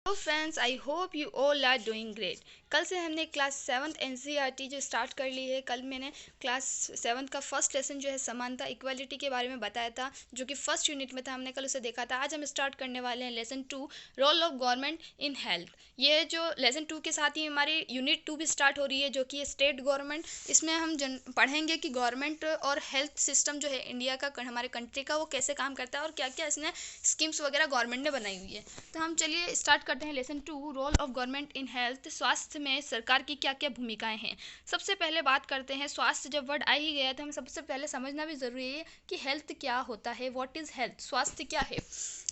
Hello friends, I hope you all are doing great. कल से हमने क्लास 7th एनसीईआरटी जो स्टार्ट कर ली है। कल मैंने क्लास 7th का फर्स्ट लेसन जो है समानता इक्वालिटी के बारे में बताया था, जो कि फर्स्ट यूनिट में था। हमने कल उसे देखा था। आज हम स्टार्ट करने वाले हैं lesson 2, role of government in health. ये जो लेसन 2 के साथ ही हमारी यूनिट 2 भी स्टार्ट हो रही है, जो कि स्टेट गवर्नमेंट। इसमें हम पढ़ेंगे कि गवर्नमेंट और हेल्थ सिस्टम जो है इंडिया का, हमारे कंट्री का, वो कैसे काम करता है और क्या क्या इसने स्कीम्स वगैरह गवर्नमेंट ने बनाई हुई है। तो हम चलिए स्टार्ट करते हैं lesson 2, role of government in health. स्वास्थ्य में सरकार की क्या क्या भूमिकाएं हैं। सबसे पहले बात करते हैं स्वास्थ्य। जब वर्ड आ ही गया तो हमें सबसे पहले समझना भी ज़रूरी है कि हेल्थ क्या होता है। व्हाट इज़ हेल्थ, स्वास्थ्य क्या है।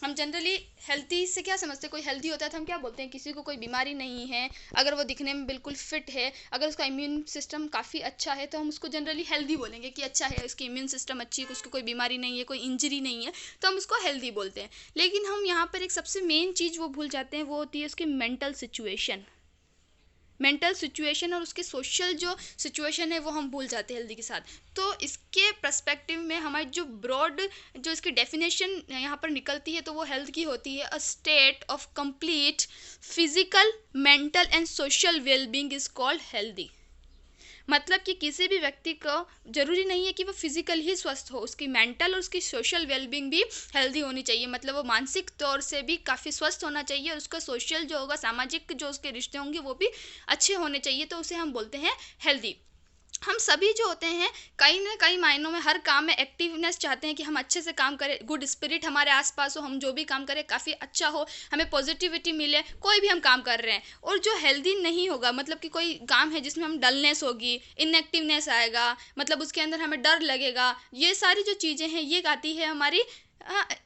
हम जनरली हेल्थी से क्या समझते हैं। कोई हेल्थी होता है तो हम क्या बोलते हैं, किसी को कोई बीमारी नहीं है, अगर वो दिखने में बिल्कुल फिट है, अगर उसका इम्यून सिस्टम काफ़ी अच्छा है, तो हम उसको जनरली हेल्दी बोलेंगे कि अच्छा है, उसकी इम्यून सिस्टम अच्छी है, उसको कोई बीमारी नहीं है, कोई इंजरी नहीं है, तो हम उसको हेल्दी बोलते हैं। लेकिन हम यहाँ पर एक सबसे मेन चीज़ वो भूल जाते हैं, वो होती है उसकी मेंटल सिचुएशन और उसके सोशल जो सिचुएशन है वो हम भूल जाते हैं हेल्दी के साथ। तो इसके पर्सपेक्टिव में हमारी जो ब्रॉड जो इसकी डेफिनेशन यहाँ पर निकलती है, तो वो हेल्थ की होती है a state of complete physical, mental and social wellbeing is called healthy. मतलब कि किसी भी व्यक्ति को ज़रूरी नहीं है कि वो फिजिकल ही स्वस्थ हो, उसकी मेंटल और उसकी सोशल वेलबींग भी हेल्दी होनी चाहिए। मतलब वो मानसिक तौर से भी काफ़ी स्वस्थ होना चाहिए और उसका सोशल जो होगा, सामाजिक जो उसके रिश्ते होंगे, वो भी अच्छे होने चाहिए। तो उसे हम बोलते हैं हेल्दी। हम सभी जो होते हैं कहीं ना कहीं मायनों में हर काम में एक्टिवनेस चाहते हैं कि हम अच्छे से काम करें, गुड स्पिरिट हमारे आसपास हो, हम जो भी काम करें काफ़ी अच्छा हो, हमें पॉजिटिविटी मिले, कोई भी हम काम कर रहे हैं। और जो हेल्दी नहीं होगा, मतलब कि कोई काम है जिसमें हम डलनेस होगी, इनएक्टिवनेस आएगा, मतलब उसके अंदर हमें डर लगेगा, ये सारी जो चीज़ें हैं ये आती है हमारी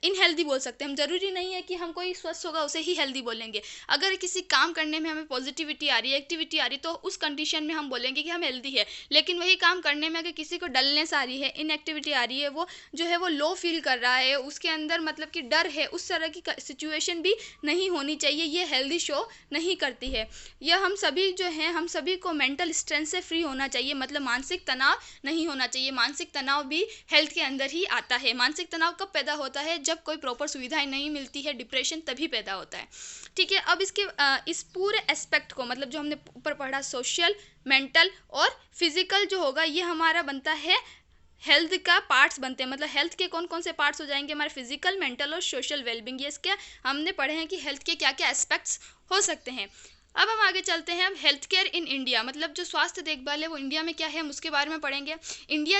इनहेल्दी बोल सकते हैं हम। ज़रूरी नहीं है कि हम कोई स्वस्थ होगा उसे ही हेल्दी बोलेंगे। अगर किसी काम करने में हमें पॉजिटिविटी आ रही है, एक्टिविटी आ रही है, तो उस कंडीशन में हम बोलेंगे कि हम हेल्दी है। लेकिन वही काम करने में अगर किसी को डलनेस आ रही है, इनएक्टिविटी आ रही है, वो जो है वो लो फील कर रहा है, उसके अंदर मतलब कि डर है, उस तरह की सिचुएशन भी नहीं होनी चाहिए। ये हेल्दी शो नहीं करती है। यह हम सभी जो हैं, हम सभी को मेंटल स्ट्रेस से फ्री होना चाहिए, मतलब मानसिक तनाव नहीं होना चाहिए। मानसिक तनाव भी हेल्थ के अंदर ही आता है। मानसिक तनाव कब पैदा होता है, जब कोई प्रॉपर सुविधाएं नहीं मिलती है, डिप्रेशन तभी पैदा होता है। ठीक है। अब इसके इस पूरे एस्पेक्ट को, मतलब जो हमने ऊपर पढ़ा, सोशल, मेंटल और फिजिकल जो होगा, ये हमारा बनता है हेल्थ का पार्ट्स बनते हैं। मतलब हेल्थ के कौन कौन से पार्ट्स हो जाएंगे, हमारे फिजिकल, मेंटल और सोशल वेलबींग। ये इसके हमने पढ़े हैं कि हेल्थ के क्या क्या एस्पेक्ट्स हो सकते हैं। अब हम आगे चलते हैं। अब हेल्थ केयर इन इंडिया, मतलब जो स्वास्थ्य देखभाल है वो इंडिया में क्या है, हम उसके बारे में पढ़ेंगे। इंडिया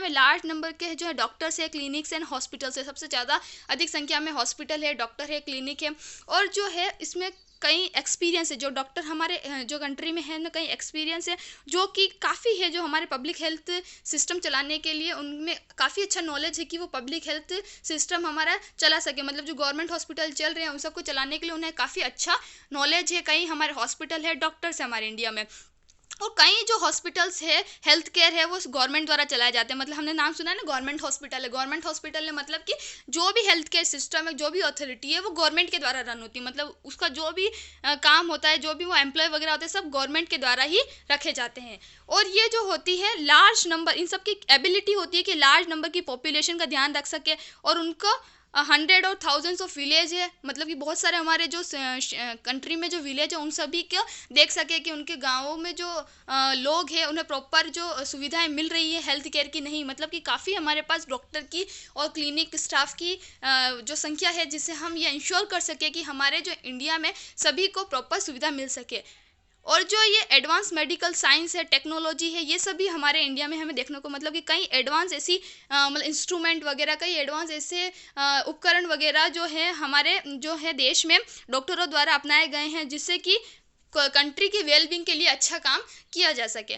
में लार्ज नंबर के जो है डॉक्टर्स है, क्लिनिक्स एंड हॉस्पिटल्स है। सबसे ज़्यादा अधिक संख्या में हॉस्पिटल है, डॉक्टर है, क्लिनिक है। और जो है इसमें कई एक्सपीरियंस है, जो डॉक्टर हमारे जो कंट्री में है ना, कई एक्सपीरियंस है, जो कि काफ़ी है। जो हमारे पब्लिक हेल्थ सिस्टम चलाने के लिए उनमें काफ़ी अच्छा नॉलेज है कि वो पब्लिक हेल्थ सिस्टम हमारा चला सके। मतलब जो गवर्नमेंट हॉस्पिटल चल रहे हैं उन सबको चलाने के लिए उन्हें काफ़ी अच्छा नॉलेज है। कई हमारे हॉस्पिटल है, डॉक्टर्स है हमारे इंडिया में। और कई जो हॉस्पिटल्स है, हेल्थ केयर है, वो गवर्नमेंट द्वारा चलाए जाते हैं। मतलब हमने नाम सुना है ना, गवर्नमेंट हॉस्पिटल है। गवर्नमेंट हॉस्पिटल है मतलब कि जो भी हेल्थ केयर सिस्टम है, जो भी अथॉरिटी है, वो गवर्नमेंट के द्वारा रन होती है। मतलब उसका जो भी काम होता है, जो भी वो एम्प्लॉय वगैरह होते हैं, सब गवर्नमेंट के द्वारा ही रखे जाते हैं। और ये जो होती है लार्ज नंबर, इन सब की एबिलिटी होती है कि लार्ज नंबर की पॉपुलेशन का ध्यान रख सके। और उनको हंड्रेड और थाउजेंड्स ऑफ विलेज है, मतलब कि बहुत सारे हमारे जो कंट्री में जो विलेज है उन सभी को देख सके कि उनके गाँवों में जो लोग हैं उन्हें प्रॉपर जो सुविधाएं मिल रही है हेल्थ केयर की नहीं। मतलब कि काफ़ी हमारे पास डॉक्टर की और क्लिनिक स्टाफ की जो संख्या है, जिससे हम ये इंश्योर कर सके कि हमारे जो इंडिया में सभी को प्रॉपर सुविधा मिल सके। और जो ये एडवांस मेडिकल साइंस है, टेक्नोलॉजी है, ये सभी हमारे इंडिया में हमें देखने को, मतलब कि कई एडवांस ऐसी मतलब इंस्ट्रूमेंट वगैरह, कई एडवांस ऐसे उपकरण वगैरह जो है हमारे जो है देश में डॉक्टरों द्वारा अपनाए गए हैं, जिससे कि कंट्री की वेलबींग के लिए अच्छा काम किया जा सके।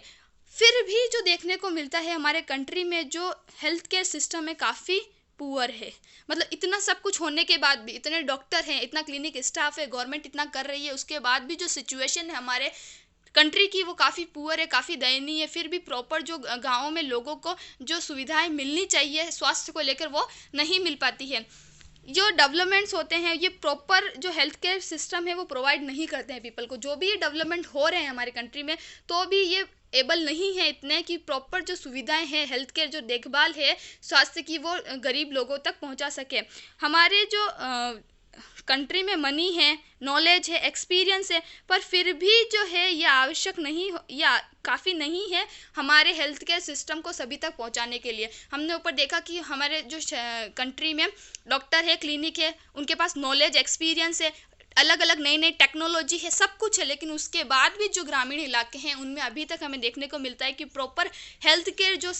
फिर भी जो देखने को मिलता है हमारे कंट्री में, जो हेल्थ केयर सिस्टम है काफ़ी पुअर है। मतलब इतना सब कुछ होने के बाद भी, इतने डॉक्टर हैं, इतना क्लिनिक स्टाफ है, गवर्नमेंट इतना कर रही है, उसके बाद भी जो सिचुएशन है हमारे कंट्री की वो काफ़ी पुअर है, काफ़ी दयनीय है। फिर भी प्रॉपर जो गाँवों में लोगों को जो सुविधाएं मिलनी चाहिए स्वास्थ्य को लेकर, वो नहीं मिल पाती है। जो डेवलपमेंट्स होते हैं, ये प्रॉपर जो हेल्थ केयर सिस्टम है वो प्रोवाइड नहीं करते हैं पीपल को। जो भी ये डेवलपमेंट हो रहे हैं हमारे कंट्री में, तो भी ये एबल नहीं है इतने कि प्रॉपर जो सुविधाएं हैं, हेल्थ केयर जो देखभाल है स्वास्थ्य की, वो गरीब लोगों तक पहुंचा सके। हमारे जो कंट्री में मनी है, नॉलेज है, एक्सपीरियंस है, पर फिर भी जो है ये आवश्यक नहीं या काफ़ी नहीं है हमारे हेल्थ केयर सिस्टम को सभी तक पहुंचाने के लिए। हमने ऊपर देखा कि हमारे जो कंट्री में डॉक्टर है, क्लिनिक है, उनके पास नॉलेज, एक्सपीरियंस है, अलग अलग नई नई टेक्नोलॉजी है, सब कुछ है, लेकिन उसके बाद भी जो ग्रामीण इलाके हैं उनमें अभी तक हमें देखने को मिलता है कि प्रॉपर हेल्थ केयर जो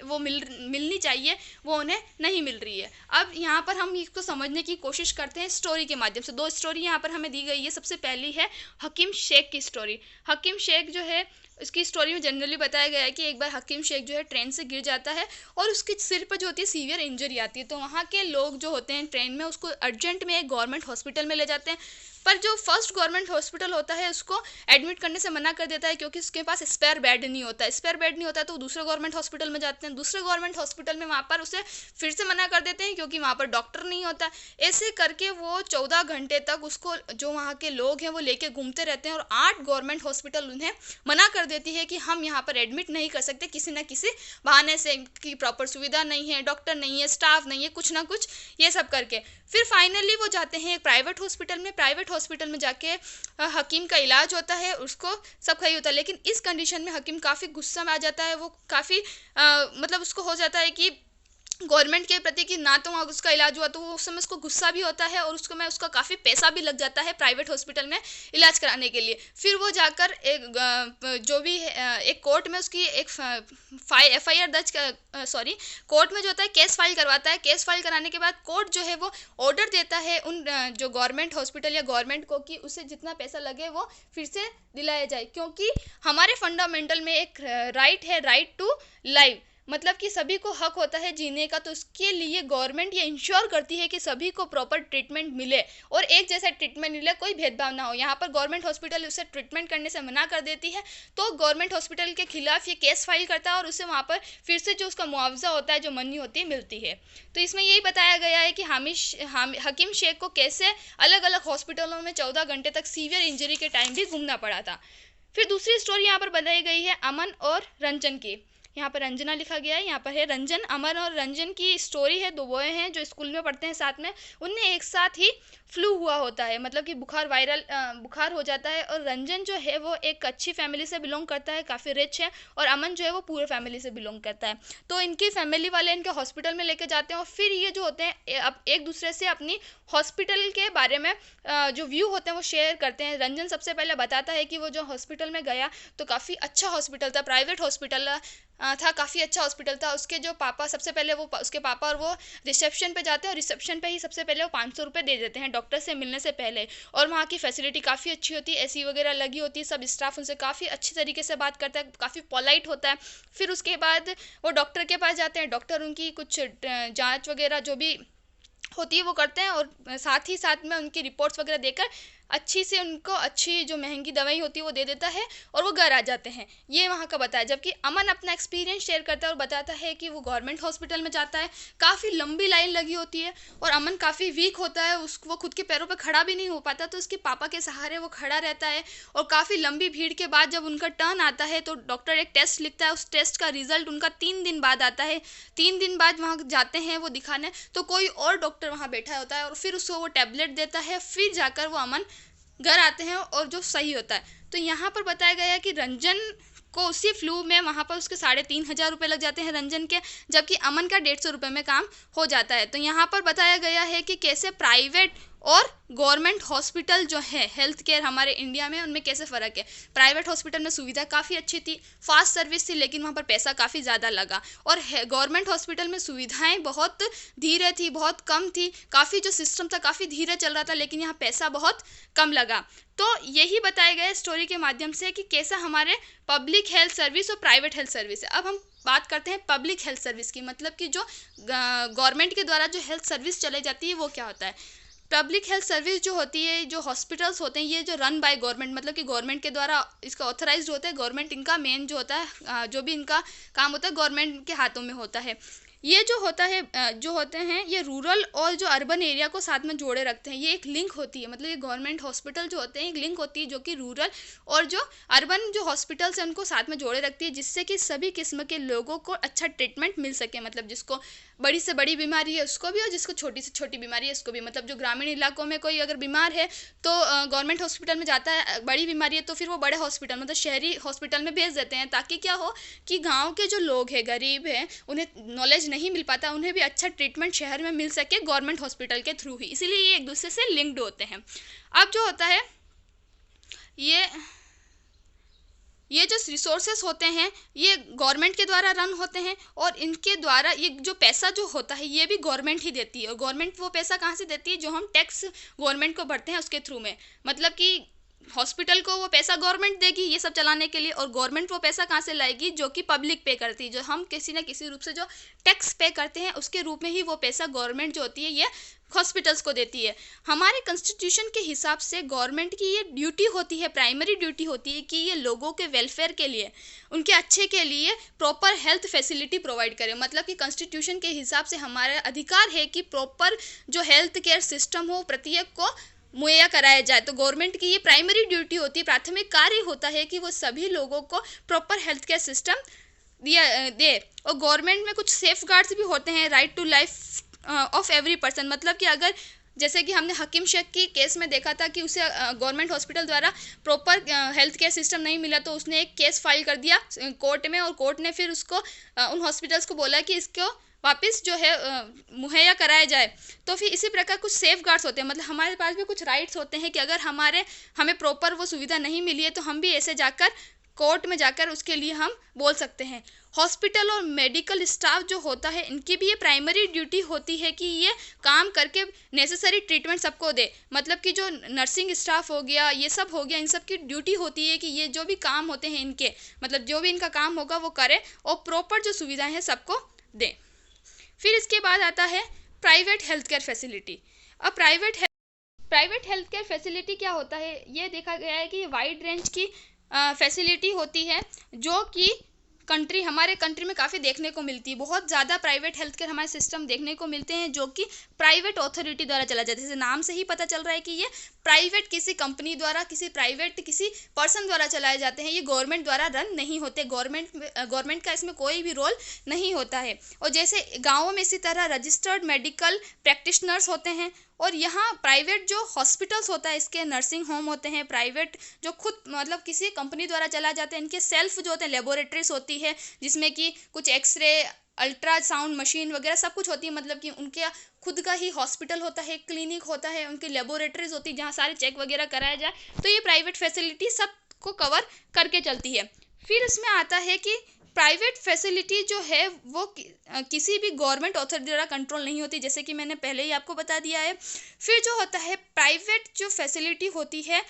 वो मिलनी चाहिए वो उन्हें नहीं मिल रही है। अब यहाँ पर हम इसको समझने की कोशिश करते हैं स्टोरी के माध्यम से। 2 स्टोरी यहाँ पर हमें दी गई है। सबसे पहली है हकीम शेख की स्टोरी। हकीम शेख जो है, उसकी स्टोरी में जनरली बताया गया है कि एक बार हकीम शेख जो है ट्रेन से गिर जाता है और उसके सिर पर जो होती है सीवियर इंजरी आती है। तो वहाँ के लोग जो होते हैं ट्रेन में उसको अर्जेंट में एक गवर्नमेंट हॉस्पिटल में ले जाते हैं, पर जो फर्स्ट गवर्नमेंट हॉस्पिटल होता है उसको एडमिट करने से मना कर देता है क्योंकि उसके पास स्पेयर बेड नहीं होता। स्पेयर बेड नहीं होता है तो दूसरे गवर्नमेंट हॉस्पिटल में जाते हैं। दूसरे गवर्नमेंट हॉस्पिटल में वहाँ पर उसे फिर से मना कर देते हैं क्योंकि वहाँ पर डॉक्टर नहीं होता। ऐसे करके वो 14 घंटे तक उसको जो वहाँ के लोग हैं वो लेके घूमते रहते हैं और 8 गवर्नमेंट हॉस्पिटल उन्हें मना कर देती है कि हम यहाँ पर एडमिट नहीं कर सकते किसी न किसी बहाने से, कि प्रॉपर सुविधा नहीं है, डॉक्टर नहीं है, स्टाफ नहीं है, कुछ ना कुछ ये सब करके। फिर फाइनली वो जाते हैं एक प्राइवेट हॉस्पिटल में। प्राइवेट हॉस्पिटल में जाके हकीम का इलाज होता है, उसको सब सही होता है, लेकिन इस कंडीशन में हकीम काफ़ी गुस्सा में आ जाता है। वो काफ़ी मतलब उसको हो जाता है कि गवर्नमेंट के प्रति कि ना तो वहाँ उसका इलाज हुआ, तो वो उस समय उसको गुस्सा भी होता है और उसको उसका काफ़ी पैसा भी लग जाता है प्राइवेट हॉस्पिटल में इलाज कराने के लिए। फिर वो जाकर एक जो भी एक कोर्ट में उसकी एक FIR दर्ज कोर्ट में जो होता है केस फाइल करवाता है। केस फाइल कराने के बाद कोर्ट जो है वो ऑर्डर देता है उन जो गवर्नमेंट हॉस्पिटल या गवर्नमेंट को कि उसे जितना पैसा लगे वो फिर से दिलाया जाए, क्योंकि हमारे फंडामेंटल में एक राइट है, राइट टू लाइफ, मतलब कि सभी को हक होता है जीने का। तो उसके लिए गवर्नमेंट ये इंश्योर करती है कि सभी को प्रॉपर ट्रीटमेंट मिले और एक जैसा ट्रीटमेंट मिले, कोई भेदभाव ना हो। यहाँ पर गवर्नमेंट हॉस्पिटल उसे ट्रीटमेंट करने से मना कर देती है तो गवर्नमेंट हॉस्पिटल के खिलाफ ये केस फाइल करता है और उसे वहाँ पर फिर से जो उसका मुआवजा होता है, जो मनी होती है, मिलती है। तो इसमें यही बताया गया है कि हकीम शेख को कैसे अलग अलग हॉस्पिटलों में 14 घंटे तक सीवियर इंजरी के टाइम भी घूमना पड़ा था। फिर दूसरी स्टोरी यहाँ पर बताई गई है अमन और रंजन की। यहाँ पर रंजना लिखा गया है, यहाँ पर है रंजन। अमन और रंजन की स्टोरी है। 2 बॉय हैं जो स्कूल में पढ़ते हैं साथ में। उन्हें एक साथ ही फ्लू हुआ होता है, मतलब कि बुखार हो जाता है। और रंजन जो है वो एक अच्छी फैमिली से बिलोंग करता है, काफ़ी रिच है, और अमन जो है वो पूरे फैमिली से बिलोंग करता है। तो इनकी फैमिली वाले इनके हॉस्पिटल में लेके जाते हैं और फिर ये जो होते हैं अब एक दूसरे से अपनी हॉस्पिटल के बारे में जो व्यू होते हैं वो शेयर करते हैं। रंजन सबसे पहले बताता है कि वो जो हॉस्पिटल में गया तो काफ़ी अच्छा हॉस्पिटल था, प्राइवेट हॉस्पिटल था, काफ़ी अच्छा हॉस्पिटल था। उसके जो पापा सबसे पहले उसके पापा और वो रिसेप्शन पे जाते हैं और रिसेप्शन पे ही सबसे पहले वो 500 रुपये दे देते हैं डॉक्टर से मिलने से पहले। और वहाँ की फैसिलिटी काफ़ी अच्छी होती है, AC वगैरह लगी होती है, सब स्टाफ उनसे काफ़ी अच्छी तरीके से बात करता है, काफ़ी पोलाइट होता है। फिर उसके बाद वो डॉक्टर के पास जाते हैं, डॉक्टर उनकी कुछ जाँच वगैरह जो भी होती है वो करते हैं और साथ ही साथ में उनकी रिपोर्ट्स वगैरह देकर अच्छी से उनको अच्छी जो महंगी दवाई होती है वो दे देता है और वो घर आ जाते हैं। ये वहाँ का बताया। जबकि अमन अपना एक्सपीरियंस शेयर करता है और बताता है कि वो गवर्नमेंट हॉस्पिटल में जाता है, काफ़ी लंबी लाइन लगी होती है और अमन काफ़ी वीक होता है, वो खुद के पैरों पर खड़ा भी नहीं हो पाता, तो उसके पापा के सहारे वो खड़ा रहता है। और काफ़ी लंबी भीड़ के बाद जब उनका टर्न आता है तो डॉक्टर एक टेस्ट लिखता है, उस टेस्ट का रिजल्ट उनका 3 दिन बाद आता है। 3 दिन बाद वहाँ जाते हैं वो दिखाने, तो कोई और डॉक्टर वहाँ बैठा होता है और फिर उसको वो टैबलेट देता है। फिर जाकर वो अमन घर आते हैं और जो सही होता है। तो यहाँ पर बताया गया है कि रंजन को उसी फ्लू में वहाँ पर उसके 3,500 रुपये लग जाते हैं रंजन के, जबकि अमन का 150 रुपये में काम हो जाता है। तो यहाँ पर बताया गया है कि कैसे प्राइवेट और गवर्नमेंट हॉस्पिटल जो है हेल्थ केयर हमारे इंडिया में, उनमें कैसे फ़र्क है। प्राइवेट हॉस्पिटल में सुविधा काफ़ी अच्छी थी, फास्ट सर्विस थी, लेकिन वहाँ पर पैसा काफ़ी ज़्यादा लगा। और गवर्नमेंट हॉस्पिटल में सुविधाएं बहुत धीरे थी, बहुत कम थी, काफ़ी जो सिस्टम था काफ़ी धीरे चल रहा था, लेकिन यहाँ पैसा बहुत कम लगा। तो यही बताया गया स्टोरी के माध्यम से कि कैसा हमारे पब्लिक हेल्थ सर्विस और प्राइवेट हेल्थ सर्विस है। अब हम बात करते हैं पब्लिक हेल्थ सर्विस की, मतलब कि जो गवर्नमेंट के द्वारा जो हेल्थ सर्विस चलाई जाती है वो क्या होता है। पब्लिक हेल्थ सर्विस जो होती है, जो हॉस्पिटल्स होते हैं, ये जो रन बाय गवर्नमेंट, मतलब कि गवर्नमेंट के द्वारा इसका ऑथराइज्ड होता है। गवर्नमेंट इनका मेन जो होता है, जो भी इनका काम होता है गवर्नमेंट के हाथों में होता है। ये जो होता है जो होते हैं ये रूरल और जो अर्बन एरिया को साथ में जोड़े रखते हैं, ये एक लिंक होती है। मतलब ये गवर्नमेंट हॉस्पिटल जो होते हैं एक लिंक होती है जो कि रूरल और जो अर्बन जो हॉस्पिटल्स हैं उनको साथ में जोड़े रखती है, जिससे कि सभी किस्म के लोगों को अच्छा ट्रीटमेंट मिल सके। मतलब जिसको बड़ी से बड़ी बीमारी है उसको भी, और जिसको छोटी से छोटी बीमारी है उसको भी। मतलब जो ग्रामीण इलाकों में कोई अगर बीमार है तो गवर्नमेंट हॉस्पिटल में जाता है, बड़ी बीमारी है तो फिर वो बड़े हॉस्पिटल मतलब शहरी हॉस्पिटल में भेज देते हैं, ताकि क्या हो कि गांव के जो लोग हैं, गरीब हैं, उन्हें नॉलेज नहीं मिल पाता, उन्हें भी अच्छा ट्रीटमेंट शहर में मिल सके गवर्नमेंट हॉस्पिटल के थ्रू ही। इसीलिए ये एक दूसरे से लिंक्ड होते हैं। अब जो होता है ये जो रिसोर्सेस होते हैं ये गवर्नमेंट के द्वारा रन होते हैं, और इनके द्वारा ये जो पैसा जो होता है ये भी गवर्नमेंट ही देती है। और गवर्नमेंट वो पैसा कहाँ से देती है, जो हम टैक्स गवर्नमेंट को भरते हैं उसके थ्रू में। मतलब कि हॉस्पिटल को वो पैसा गवर्नमेंट देगी ये सब चलाने के लिए, और गवर्नमेंट वो पैसा कहाँ से लाएगी, जो कि पब्लिक पे करती है। जो हम किसी न किसी रूप से जो टैक्स पे करते हैं उसके रूप में ही वो पैसा गवर्नमेंट जो होती है ये हॉस्पिटल्स को देती है। हमारे कॉन्स्टिट्यूशन के हिसाब से गवर्नमेंट की ये ड्यूटी होती है, प्राइमरी ड्यूटी होती है कि ये लोगों के वेलफेयर के लिए, उनके अच्छे के लिए प्रॉपर हेल्थ फैसिलिटी प्रोवाइड करे। मतलब कि कॉन्स्टिट्यूशन के हिसाब से हमारा अधिकार है कि प्रॉपर जो हेल्थ केयर सिस्टम हो प्रत्येक को मुहैया कराया जाए। तो गवर्नमेंट की ये प्राइमरी ड्यूटी होती है, प्राथमिक कार्य होता है कि वो सभी लोगों को प्रॉपर हेल्थ केयर सिस्टम दिया दे। और गवर्नमेंट में कुछ सेफ गार्ड्स भी होते हैं, right to life of every person. मतलब कि अगर जैसे कि हमने हकीम शेख की केस में देखा था कि उसे गवर्नमेंट हॉस्पिटल द्वारा प्रॉपर हेल्थ केयर सिस्टम नहीं मिला, तो उसने एक केस फाइल कर दिया कोर्ट में, और कोर्ट ने फिर उसको उन हॉस्पिटल्स को बोला कि इसको वापस जो है मुहैया कराया जाए। तो फिर इसी प्रकार कुछ सेफ गार्ड्स होते हैं। मतलब हमारे पास भी कुछ राइट्स होते हैं कि अगर हमें प्रॉपर वो सुविधा नहीं मिली है तो हम भी ऐसे जाकर कोर्ट में जाकर उसके लिए हम बोल सकते हैं। हॉस्पिटल और मेडिकल स्टाफ जो होता है इनकी भी ये प्राइमरी ड्यूटी होती है कि ये काम करके नेसेसरी ट्रीटमेंट सबको दे। मतलब कि जो नर्सिंग स्टाफ हो गया, ये सब हो गया, इन सब की ड्यूटी होती है कि ये जो भी काम होते हैं इनके, मतलब जो भी इनका काम होगा वो करे और प्रॉपर जो सुविधाएं हैं सबको दें। फिर इसके बाद आता है प्राइवेट हेल्थ केयर फैसिलिटी। अब प्राइवेट हेल्थ केयर फैसिलिटी क्या होता है, ये देखा गया है कि वाइड रेंज की फैसिलिटी होती है जो कि हमारे कंट्री में काफ़ी देखने को मिलती है। बहुत ज़्यादा प्राइवेट हेल्थ केयर हमारे सिस्टम देखने को मिलते हैं जो कि प्राइवेट अथॉरिटी द्वारा चला जाता है। जैसे नाम से ही पता चल रहा है कि ये प्राइवेट किसी कंपनी द्वारा, किसी पर्सन द्वारा चलाए जाते हैं। ये गवर्नमेंट द्वारा रन नहीं होते, गवर्नमेंट का इसमें कोई भी रोल नहीं होता है। और जैसे गाँवों में इसी तरह रजिस्टर्ड मेडिकल प्रैक्टिशनर्स होते हैं, और यहाँ प्राइवेट जो हॉस्पिटल्स होता है इसके नर्सिंग होम होते हैं, प्राइवेट जो खुद मतलब किसी कंपनी द्वारा चला जाते हैं। इनके सेल्फ जो होते हैं लेबोरेटरीज होती है जिसमें कि कुछ एक्सरे, अल्ट्रासाउंड मशीन वगैरह सब कुछ होती है। मतलब कि उनके खुद का ही हॉस्पिटल होता है, क्लिनिक होता है, उनकी लेबोरेटरीज होती है जहाँ सारे चेक वगैरह कराया जाए। तो ये प्राइवेट फैसिलिटी सबको कवर करके चलती है। फिर इसमें आता है कि प्राइवेट फैसिलिटी जो है वो किसी भी गवर्नमेंट अथॉरिटी द्वारा कंट्रोल नहीं होती, जैसे कि मैंने पहले ही आपको बता दिया है। फिर जो होता है प्राइवेट जो फैसिलिटी होती है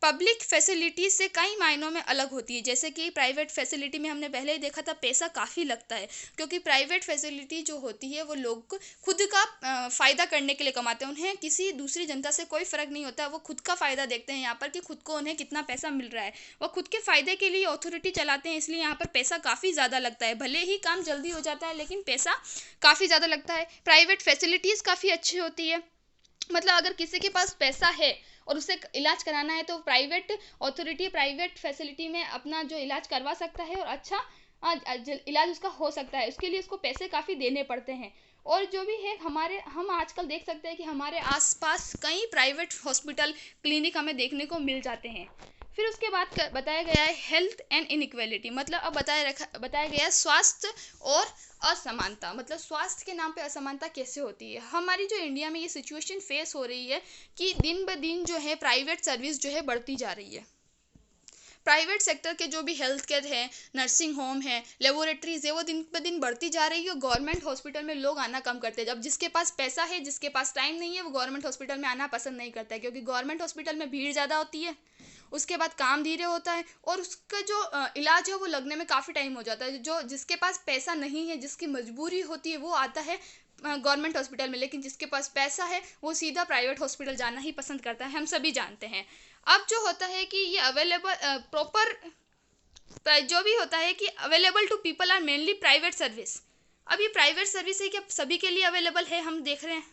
पब्लिक फैसिलिटी से कई मायनों में अलग होती है। जैसे कि प्राइवेट फैसिलिटी में हमने पहले ही देखा था पैसा काफ़ी लगता है, क्योंकि प्राइवेट फैसिलिटी जो होती है वो लोग खुद का फ़ायदा करने के लिए कमाते हैं। उन्हें किसी दूसरी जनता से कोई फ़र्क नहीं होता, वो खुद का फ़ायदा देखते हैं यहाँ पर कि खुद को उन्हें कितना पैसा मिल रहा है। वो खुद के फ़ायदे के लिए अथॉरिटी चलाते हैं, इसलिए यहाँ पर पैसा काफ़ी ज़्यादा लगता है। भले ही काम जल्दी हो जाता है लेकिन पैसा काफ़ी ज़्यादा लगता है। प्राइवेट फैसिलिटीज़ काफ़ी अच्छी होती है। मतलब अगर किसी के पास पैसा है और उसे इलाज कराना है तो प्राइवेट अथॉरिटी, प्राइवेट फैसिलिटी में अपना जो इलाज करवा सकता है और अच्छा इलाज उसका हो सकता है। उसके लिए उसको पैसे काफ़ी देने पड़ते हैं। और जो भी है हम आजकल देख सकते हैं कि हमारे आसपास कई प्राइवेट हॉस्पिटल, क्लिनिक हमें देखने को मिल जाते हैं। फिर उसके बाद बताया गया है हेल्थ एंड इनइक्वालिटी। मतलब अब बताया गया है स्वास्थ्य और असमानता। मतलब स्वास्थ्य के नाम पे असमानता कैसे होती है। हमारी जो इंडिया में ये सिचुएशन फेस हो रही है कि दिन ब दिन जो है प्राइवेट सर्विस जो है बढ़ती जा रही है। प्राइवेट सेक्टर के जो भी हेल्थ केयर है, नर्सिंग होम है, लेबोरेटरीज है, वो दिन ब दिन बढ़ती जा रही है। गवर्नमेंट हॉस्पिटल में लोग आना कम करते हैं। जब जिसके पास पैसा है, जिसके पास टाइम नहीं है, वो गवर्नमेंट हॉस्पिटल में आना पसंद नहीं करता है, क्योंकि गवर्नमेंट हॉस्पिटल में भीड़ ज़्यादा होती है, उसके बाद काम धीरे होता है और उसका जो इलाज है वो लगने में काफ़ी टाइम हो जाता है। जो जिसके पास पैसा नहीं है, जिसकी मजबूरी होती है, वो आता है गवर्नमेंट हॉस्पिटल में, लेकिन जिसके पास पैसा है वो सीधा प्राइवेट हॉस्पिटल जाना ही पसंद करता है, हम सभी जानते हैं। अब जो होता है कि ये अवेलेबल प्रॉपर जो भी होता है कि available to people are mainly private service. अब ये प्राइवेट सर्विस है, क्या सभी के लिए अवेलेबल है? हम देख रहे हैं,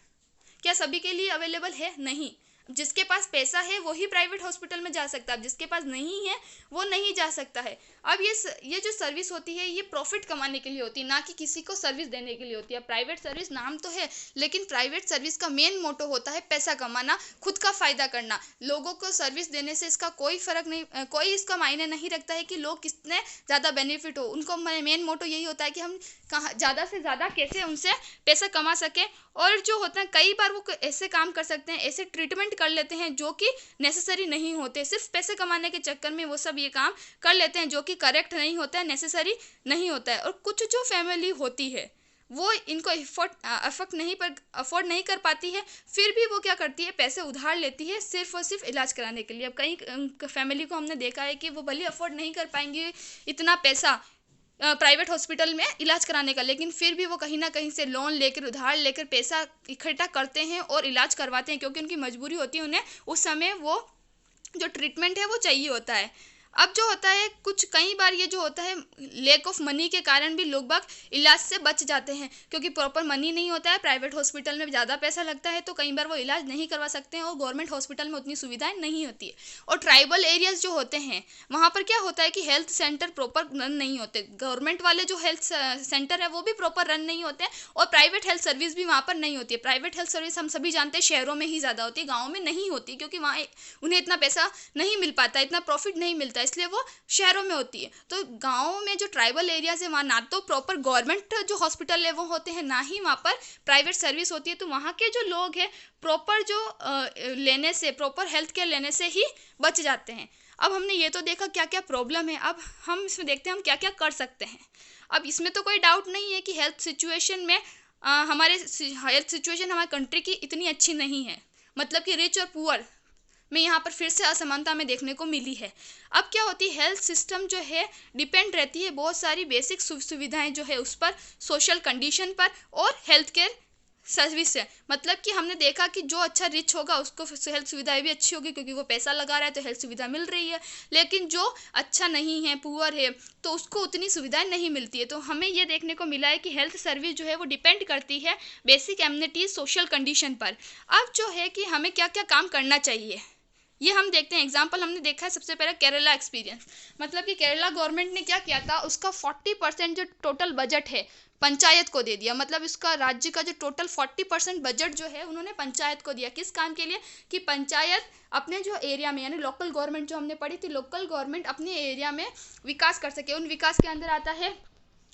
क्या सभी के लिए अवेलेबल है? नहीं। जिसके पास पैसा है वो ही प्राइवेट हॉस्पिटल में जा सकता है, अब जिसके पास नहीं है वो नहीं जा सकता है। अब ये जो सर्विस होती है ये प्रॉफिट कमाने के लिए होती है, ना कि किसी को सर्विस देने के लिए होती है। प्राइवेट सर्विस नाम तो है, लेकिन प्राइवेट सर्विस का मेन मोटो होता है पैसा कमाना, खुद का फायदा करना। लोगों को सर्विस देने से इसका कोई फर्क नहीं, कोई इसका मायने नहीं रखता है कि लोग कितने ज़्यादा बेनिफिट हो। उनको मेन मोटो यही होता है कि हम कहाँ ज़्यादा से ज़्यादा कैसे उनसे पैसा कमा सकें। और जो होता है कई बार वो ऐसे काम कर सकते हैं, ऐसे ट्रीटमेंट कर लेते हैं जो कि नेसेसरी नहीं होते, सिर्फ पैसे कमाने के चक्कर में वो सब ये काम कर लेते हैं जो कि करेक्ट नहीं होता है, नेसेसरी नहीं होता है। और कुछ जो फैमिली होती है वो इनको अफोर्ड नहीं कर पाती है, फिर भी वो क्या करती है, पैसे उधार लेती है सिर्फ और सिर्फ इलाज कराने के लिए। अब कई फैमिली को हमने देखा है कि वो भले अफोर्ड नहीं कर पाएंगे इतना पैसा प्राइवेट हॉस्पिटल में इलाज कराने का, लेकिन फिर भी वो कहीं ना कहीं से लोन लेकर, उधार लेकर पैसा इकट्ठा करते हैं और इलाज करवाते हैं, क्योंकि उनकी मजबूरी होती है, उन्हें उस समय वो जो ट्रीटमेंट है वो चाहिए होता है। अब जो होता है कुछ कई बार ये जो होता है लैक ऑफ मनी के कारण भी लोग बाग इलाज से बच जाते हैं, क्योंकि प्रॉपर मनी नहीं होता है, प्राइवेट हॉस्पिटल में ज़्यादा पैसा लगता है, तो कई बार वो इलाज नहीं करवा सकते हैं और गवर्नमेंट हॉस्पिटल में उतनी सुविधाएं नहीं होती है। और ट्राइबल एरियाज जो होते हैं वहाँ पर क्या होता है कि हेल्थ सेंटर प्रॉपर रन नहीं होते, गवर्नमेंट वाले जो हेल्थ सेंटर है वो भी प्रॉपर रन नहीं होते हैं, और प्राइवेट हेल्थ सर्विस भी वहाँ पर नहीं होती है। प्राइवेट हेल्थ सर्विस हम सभी जानते हैं शहरों में ही ज़्यादा होती है, गाँव में नहीं होती, क्योंकि वहाँ उन्हें इतना पैसा नहीं मिल पाता, इतना प्रॉफिट नहीं मिलता, इसलिए वो शहरों में होती है। तो गाँव में जो ट्राइबल एरियाज है वहाँ ना तो प्रॉपर गवर्नमेंट जो हॉस्पिटल है वो होते हैं, ना ही वहाँ पर प्राइवेट सर्विस होती है, तो वहाँ के जो लोग हैं प्रॉपर जो लेने से, प्रॉपर हेल्थ केयर लेने से ही बच जाते हैं। अब हमने ये तो देखा क्या क्या प्रॉब्लम है, अब हम इसमें देखते हैं हम क्या क्या कर सकते हैं। अब इसमें तो कोई डाउट नहीं है कि हेल्थ सिचुएशन में हमारे कंट्री की इतनी अच्छी नहीं है, मतलब कि रिच और पुअर में यहाँ पर फिर से असमानता में देखने को मिली है। अब क्या होती है, हेल्थ सिस्टम जो है डिपेंड रहती है बहुत सारी बेसिक सुविधाएं जो है उस पर, सोशल कंडीशन पर और हेल्थ केयर सर्विस से। मतलब कि हमने देखा कि जो अच्छा रिच होगा उसको हेल्थ सुविधाएं भी अच्छी होगी, क्योंकि वो पैसा लगा रहा है तो हेल्थ सुविधा मिल रही है, लेकिन जो अच्छा नहीं है, पुअर है, तो उसको उतनी सुविधाएं नहीं मिलती है। तो हमें ये देखने को मिला है कि हेल्थ सर्विस जो है वो डिपेंड करती है बेसिक एमिनिटीज, सोशल कंडीशन पर। अब जो है कि हमें क्या क्या काम करना चाहिए ये हम देखते हैं। एग्जाम्पल हमने देखा है सबसे पहले केरला एक्सपीरियंस, मतलब कि केरला गवर्नमेंट ने क्या किया था, उसका 40% जो टोटल बजट है पंचायत को दे दिया। मतलब इसका राज्य का जो टोटल 40% बजट जो है उन्होंने पंचायत को दिया। किस काम के लिए, कि पंचायत अपने जो एरिया में, यानी लोकल गवर्नमेंट जो हमने पढ़ी थी, लोकल गवर्नमेंट अपने एरिया में विकास कर सके। उन विकास के अंदर आता है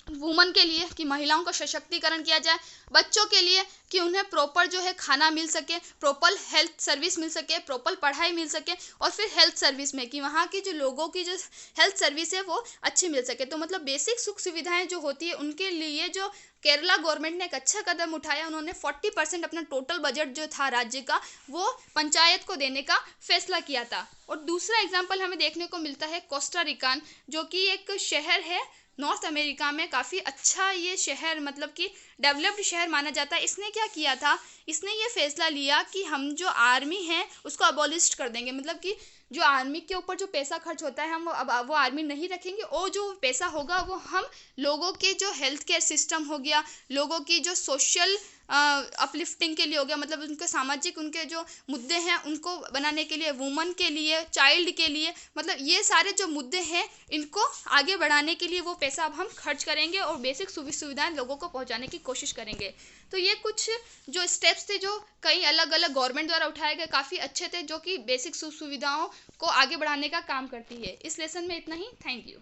वुमन के लिए कि महिलाओं का सशक्तिकरण किया जाए, बच्चों के लिए कि उन्हें प्रॉपर जो है खाना मिल सके, प्रॉपर हेल्थ सर्विस मिल सके, प्रॉपर पढ़ाई मिल सके, और फिर हेल्थ सर्विस में कि वहाँ की जो लोगों की जो हेल्थ सर्विस है वो अच्छी मिल सके। तो मतलब बेसिक सुख सुविधाएं जो होती है उनके लिए जो केरला गवर्नमेंट ने एक अच्छा कदम उठाया, उन्होंने 40% अपना टोटल बजट जो था राज्य का वो पंचायत को देने का फैसला किया था। और दूसरा एग्जाम्पल हमें देखने को मिलता है कोस्टा रिकान, जो कि एक शहर है नॉर्थ अमेरिका में, काफ़ी अच्छा ये शहर, मतलब कि डेवलप्ड शहर माना जाता है। इसने क्या किया था, इसने ये फैसला लिया कि हम जो आर्मी है उसको अबॉलिश कर देंगे, मतलब कि जो आर्मी के ऊपर जो पैसा खर्च होता है हम वो आर्मी नहीं रखेंगे, और जो पैसा होगा वो हम लोगों के जो हेल्थ केयर सिस्टम हो गया, लोगों की जो सोशल अपलिफ्टिंग के लिए हो गया, मतलब उनके सामाजिक उनके जो मुद्दे हैं उनको बनाने के लिए, वुमन के लिए, चाइल्ड के लिए, मतलब ये सारे जो मुद्दे हैं इनको आगे बढ़ाने के लिए वो पैसा अब हम खर्च करेंगे और बेसिक सुविधाएं लोगों को पहुंचाने की कोशिश करेंगे। तो ये कुछ जो स्टेप्स थे जो कई अलग अलग गवर्नमेंट द्वारा उठाए गए, काफ़ी अच्छे थे, जो कि बेसिक सुविधाओं को आगे बढ़ाने का काम करती है। इस लेसन में इतना ही। Thank you.